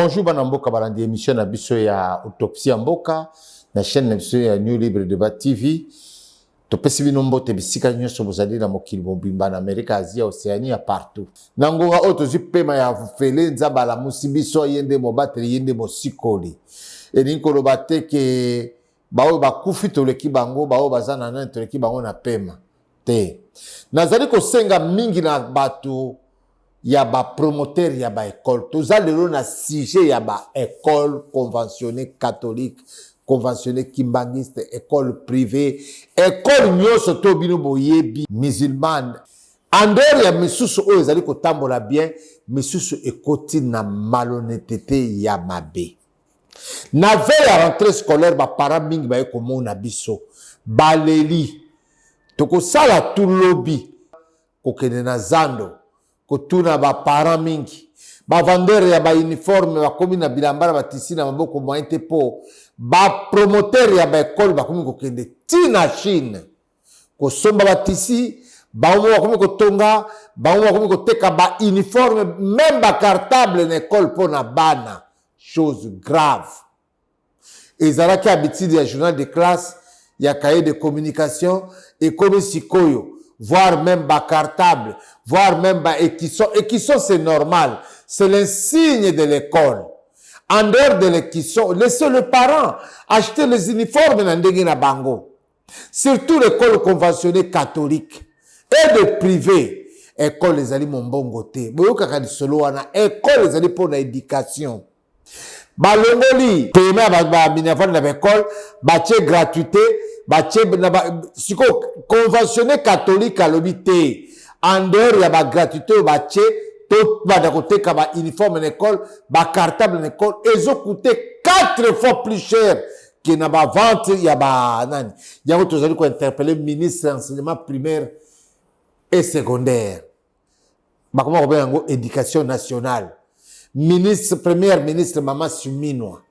Bonjour bana mboka balandi émission na biso ya autopsie ya mboka na chaîne na biso ya New Libre Débat TV. Topesi bino mbote bisika nyonso bozali na mokili mobimba na Amerika, Asie, Océanie ya partout. Na ngonga oyo tozwi pema ya vufele nzamba la musibiso yende mobateli yende mosikoli. Elingi koloba te ke baoyo bakufi toleki bango, baoyo baza na nani toleki bango na pema te. Nazali kosenga mingi na bato ya ba promoteur ya ba école. Toza lelo na sujet ya ba école conventionnée catholique, conventionnée kimbangiste, école privée, école nyonso to bino boyebi musulmane. Andor ya misusu oyo ezali kotambola bien, misusu ekoti na malhonnêteté ya mabe. Na veille ya rentrée scolaire ba parents mingi ba ekomona biso baleli toko sala tout lobby kokende na zando kotuna ba parents mingi ba vendeur ya ba uniforme ba komi na bilambara ba tisi na maboko moyente po ba promoteur ya ba école ba komi kokende tina Chine ko somba ba tisi ba mo ba komi kotonga ba mo ba komi koteka ba uniforme même ba cartable na école po na bana, chose grave. Ezalaki habitude ya journal de classe, ya cahier de communication et comme sikoyo, voire même bas cartable, voire même bas équisson. Équisson, c'est normal. C'est l'insigne de l'école. En dehors de l'équisson, laissez le parent acheter les uniformes dans bango. Surtout l'école conventionnée catholique et de privé. École les ali mombongo te. Boyoka kadi solo wana. École les ali pour l'éducation. Balongoli, paiement ba minafan na école, bache gratuité, bache siko conventionné catholique à l'obité. En dehors ya ba gratuité bache tout ba da côté ka ba uniforme en école, ba cartable en école, ils ont coûté 4 fois plus cher que na ba vente ya ba nani. Ya ko tozali ko interpeller ministre enseignement primaire et secondaire. Ba comment on yango éducation nationale. Ministre, première ministre Mama Suminwa.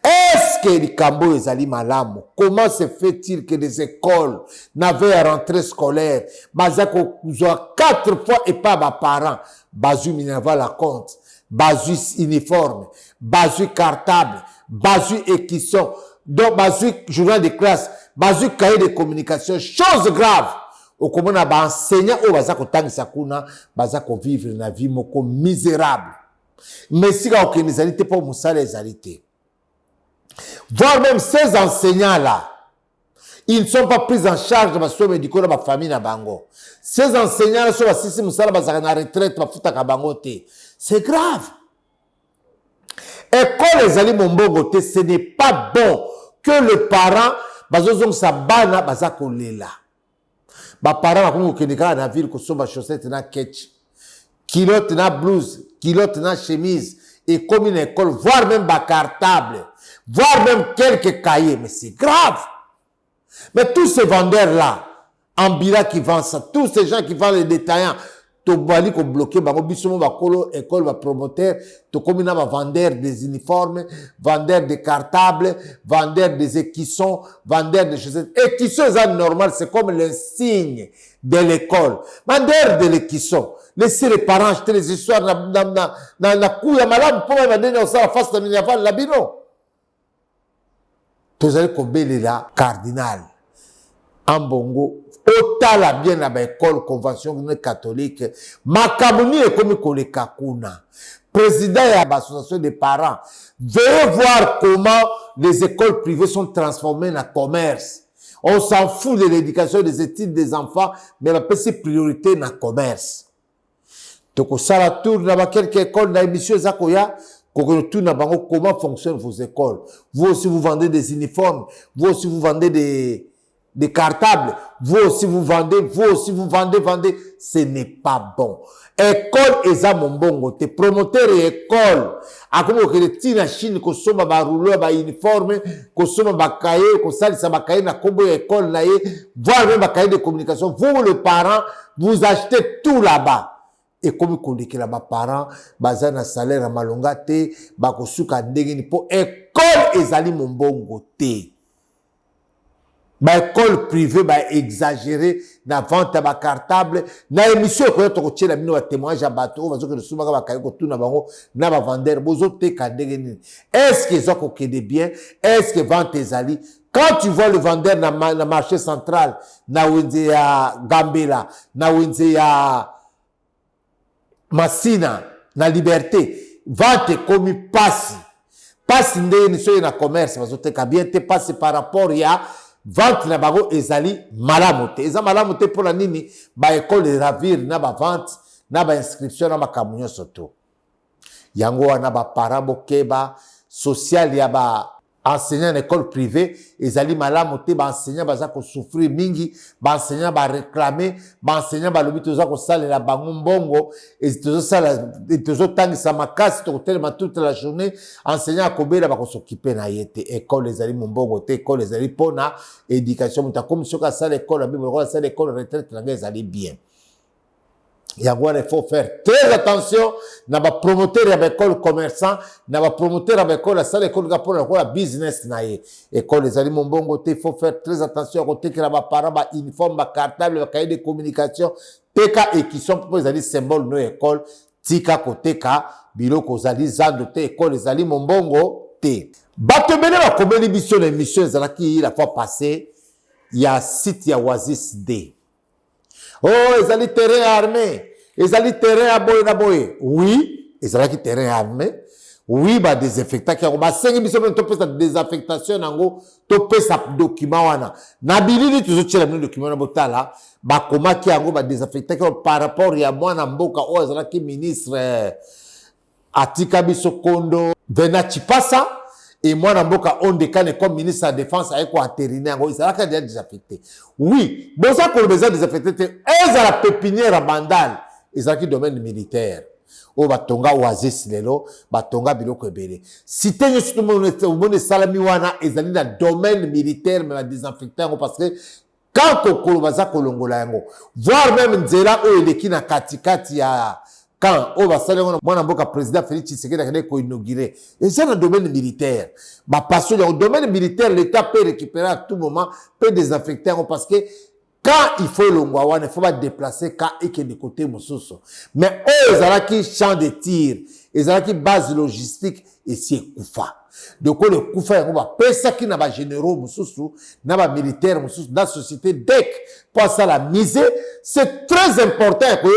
Est-ce que les Cambo ezali malamu? Comment se fait-il que les écoles n'avaient à rentrée scolaire, bazako 4 fois et pas ma parents, bazu minava la compte, bazu uniforme, bazu cartable, bazu équisson, donc bazu journal de classe, bazu cahier de communication, chose grave. Au comment on a enseignant au bazako tangisa kuna, bazako vivre na vie moko misérable. Mais si on a des alités pour Moussa les alités. Voire même ces enseignants-là, ils ne sont pas pris en charge de ma soeur médicale de ma famille na bango. Ces enseignants-là sont assis Moussa la retraite, ma fouta kabangote. C'est grave. Et quand les alliés mombongote, ce n'est pas bon que le parent, bazozong sa bana, bazako lela. Ba parent, comme vous connaissez dans la ville, que sont ma chaussette na ketch, kilote na blouse, kilote na chemise, et comme une école, voire même bas cartable, voire même quelques cahiers, mais c'est grave. Mais tous ces vendeurs-là, Ambila qui vendent ça, tous ces gens qui vendent les détaillants, Tobali qui bloqué, Bisomo Bakolo, école, va promoteur, Tokomina va vendeur des uniformes, vendeur des cartables, vendeur des équissons, vendeur des chaussettes. Équissons, c'est normal, c'est comme l'insigne de l'école. Vendeur de l'équisson. Laissez les parents acheter les histoires na couille malade pour me donner au la face de l'uniforme la bino. Tous les combés là cardinal Ambongo otala bien na ba école convention catholique makamuni et comme koleka kuna président de l'association des parents veuillez voir comment les écoles privées sont transformées en commerce. On s'en fout de l'éducation des études des enfants mais la priorité na commerce. Donc, ça la tour dans quelques écoles, dans l'émission Zakoya, comment fonctionnent vos écoles. Vous aussi, vous vendez des uniformes. Vous aussi, vous vendez des cartables. Vous aussi, vous vendez. Ce n'est pas bon. École, eza mombongo. Te promoteur et école. A comme que les tina Chine, ko soma ba rouleau, ba uniforme, ko soma ba cahier, ko sali sa ba cahier na kombo école na ye, voire même ba cahier de communication. Vous, le parent, vous achetez tout là-bas. Et comme koliki la ba parents baza na salaire à malonga te ba kosuka ndenge ni po école ezali mombongo te. ba école privée ba exagéré na vente ba cartable na émission ko to ko tchela bino ba témoignage ya bato bazo que suma ba kayi ko tuna bango na ba vendeur bozo te ka ndenge nini est-ce que zoko kede bien est-ce que vente ezali quand tu vois le vendeur na marché central na wenze ya Gambela na wenze ya Masina na Liberté vente komi passe ndeni so na commerce bazo te ka bien te passe par rapport ya vente na bango ezali malamu te eza malamu te pour la nini ba école ravir na ba vente na ba inscription na makambo nyonso to yango wana ba parents bokeba social ya ba enseignant en école privée ezali malamu te ba enseignant baza ko souffrir mingi ba enseignant ba réclamer ba enseignant ba lobi toza ko salela bango mbongo et tozo sala tozo tangisa makasi to telema toute la journée enseignant akobela ba ko s'occuper na yete école ezali mbongo te école ezali pona éducation muta comme soka sala école bible ko sala école retraite na ezali bien. Il faut faire très attention na ba promoteur ya école commerçant na ba promoteur ya école sala école ga pour la business na ye école ezali mbongo te il faut faire très attention ko tekela ba parents ba uniforme ba cartable ba cahier de communication teka et qui sont pour ezali symbole no école tika ko teka biloko zali zando te école ezali mbongo te bato bele ba komeli biso na émission ezalaki la fois passée il y a site ya Oasis D. Oh, ezali terrain armé, ezali terrain à boye na boye. Oui, ezali terrain armé. Oui, ba désinfectant ki ba sengi biso to pesa désinfectation nango to pesa document wana. Na bilili tuzo tshela mino document na botala ba komaki yango ba désinfectant ki par rapport ya mwana mboka o ezali ki ministre Atika biso Kondo Vena Chipasa et moi, Namboka, on décane comme ministre de la Défense avec quoi vétérinaire. Ils sont déjà désaffectés. Oui, bon, ça pour le besoin désaffectés, ils ont la pépinière à Bandal. Ils ont qui domaine militaire. Oh, Batonga, Oasis, Lelo, Batonga, Biloko, Ebele. Si tu es sur le monde Salamiwana, ils ont le domaine militaire, mais la désinfectant, parce que quand on colonise Kolongola, voire même Nzela, où il est qui na katikati ya. Quand on va saluer mon amboka président Félix Tshisekedi a été inauguré, et c'est dans le domaine militaire. Parce que dans le domaine militaire, l'État peut récupérer à tout moment, peut désinfecter parce que quand il faut l'ongwawan, il ne faut pas déplacer quand il est de côté Moussoso. Mais eux, ils ont qui champ de tir, ils ont qui base logistique et c'est Koufa. Donc le Koufa, on va penser qu'il n'a pas généraux Moussoso, n'a pas militaire Moussoso, dans la société DEC, pour ça la misée, c'est très important que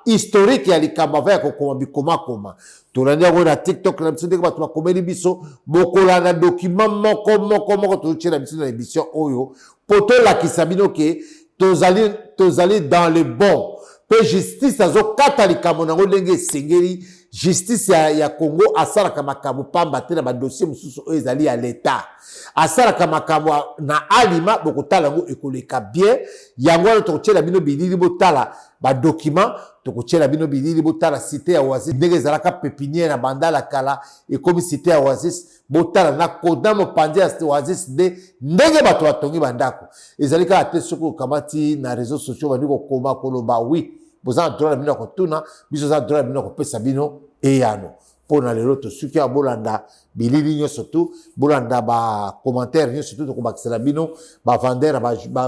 historique ya likamba ya kokoma koma tolanda ko na TikTok na biso ndeko bato bakomeli biso bokola na document moko tocela biso na émission oyo poto la kisabino ke tozali dans le bon pe justice azo kata likambo nango ndenge sengeli justice ya Congo asalaka makambo pamba te na ba dossier mususu oyo ezali ya l'état asalaka makambo na alima bokotala ngo ekoleka bien yango tokotela bino bilili botala ba document tokotela bino bilili botala cité ya Oasis ndenge ezalaka pépinière na bandala kala et comme cité ya Oasis botala na koda mopandi ya Oasis de ndenge bato batongi bandako ezalika ate soko kamati na réseaux sociaux bandiko koma koloba oui boza droit bino kotuna biso za droit bino kopesa bino eyano pona lelo to suki ya bolanda bilili nyonso tu bolanda ba commentaire nyonso tu ko bakisela bino ba vendeur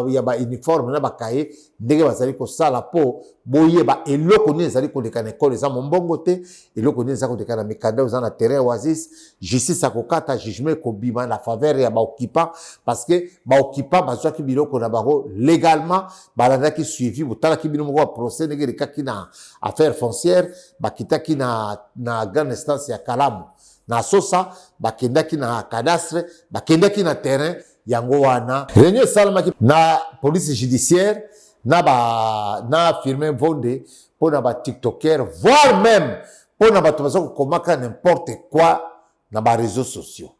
ya ba uniforme na ba kaye ndenge bazali ko sala po boye ba eloko ni ezali ko lekana école za mbongo te eloko ni ezali ko lekana mikanda za na terrain Oasis justice akokata jugement ko bima na faveur ya ba occupant parce que ba occupant bazwa ki biloko na bango légalement balanda ki suivi botala ki bino moko procès ndenge le kaki na affaire foncière bakitaki na grande instance ya Kalamu na sosa bakendaki na cadastre bakendaki na terrain yango wana réunion salamaki na police judiciaire na firme Vonde pour na ba tiktoker voire même pour na ba tobazo komaka n'importe quoi na ba réseaux sociaux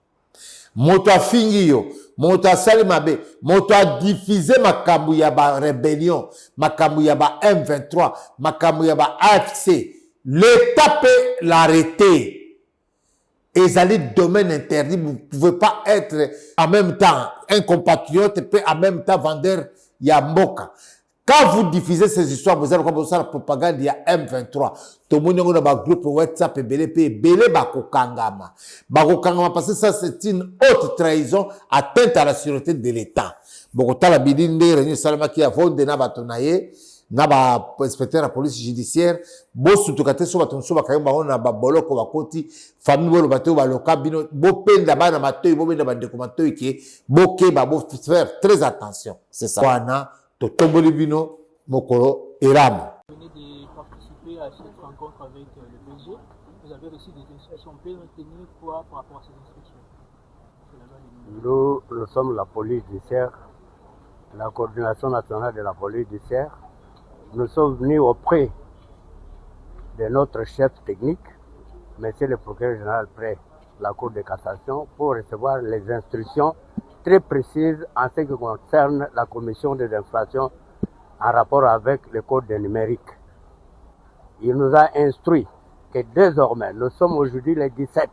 moto afingi yo moto asali mabe moto a diffusé makambu ya ba rébellion makambu ya ba M23 makambu ya ba AFC l'état peut l'arrêter. Et ça domaine interdit, vous ne pouvez pas être en même temps un compatriote et en même temps vendeur Yamboka. Quand vous diffusez ces histoires, vous allez commencer la propagande, il y a M23. Tout le monde a un groupe WhatsApp et Belé Bakokangama. Bakokangama parce que ça c'est une haute trahison atteinte à la sûreté de l'État. bokotala bidinde renyo salamaki avonde na bato na ye na ba inspecteur ya police judiciaire bosutuka te so bato mosusu bakangi bango na baboloko bakoti famille bolo bato baloka bino bopenda bana matoi bobenda bandeko matoi ke bokeba faire très attention c'est ça wana totomboli bino mokolo eramu. Vous venez de participer à cette rencontre avec le PG. Vous avez reçu des instructions. Vous pouvez retenir quoi par rapport à ces instructions? Nous sommes la police judiciaire, la coordination nationale de la police judiciaire. Nous sommes venus auprès de notre chef technique, monsieur le procureur général près la Cour de cassation, pour recevoir les instructions très précises en ce qui concerne la commission des infractions en rapport avec le code numérique. Il nous a instruit que désormais, nous sommes aujourd'hui les 17.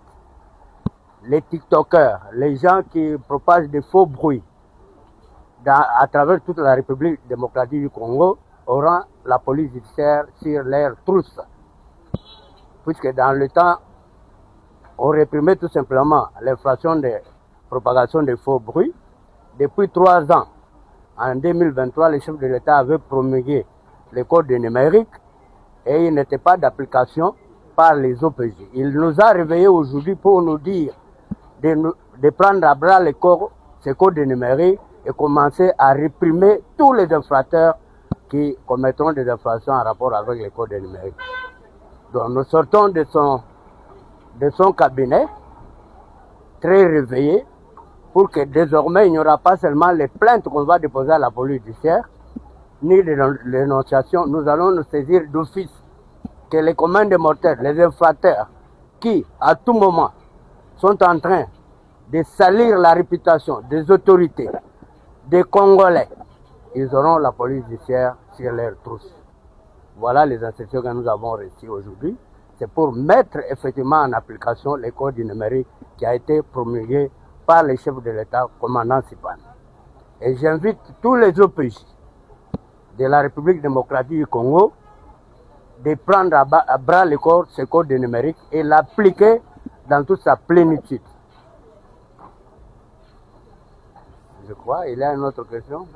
Les TikTokers, les gens qui propagent des faux bruits à travers toute la République démocratique du Congo auront la police judiciaire sur leur trousse. Puisque dans le temps, on réprimait tout simplement l'infraction de propagation des faux bruits. Depuis 3 ans, en 2023, le chef de l'État avait promulgué le code numérique et il n'était pas d'application par les OPJ. Il nous a réveillés aujourd'hui pour nous dire de prendre à bras le corps ce code numérique et commencer à réprimer tous les infracteurs qui commettront des infractions en rapport avec le code numérique. Donc nous sortons de son cabinet très réveillés pour que désormais il n'y aura pas seulement les plaintes qu'on va déposer à la police judiciaire, ni les dénonciations. Nous allons nous saisir d'office que les communs des mortels, les infracteurs qui à tout moment sont en train de salir la réputation des autorités, des Congolais, ils auront la police judiciaire sur leurs trousses. Voilà les instructions que nous avons reçues aujourd'hui. C'est pour mettre effectivement en application le code numérique qui a été promulgué par le chef de l'État, commandant Sipan. Et j'invite tous les OPJ de la République démocratique du Congo de prendre à bras le corps ce code numérique et l'appliquer dans toute sa plénitude. Je crois, il y a une autre question.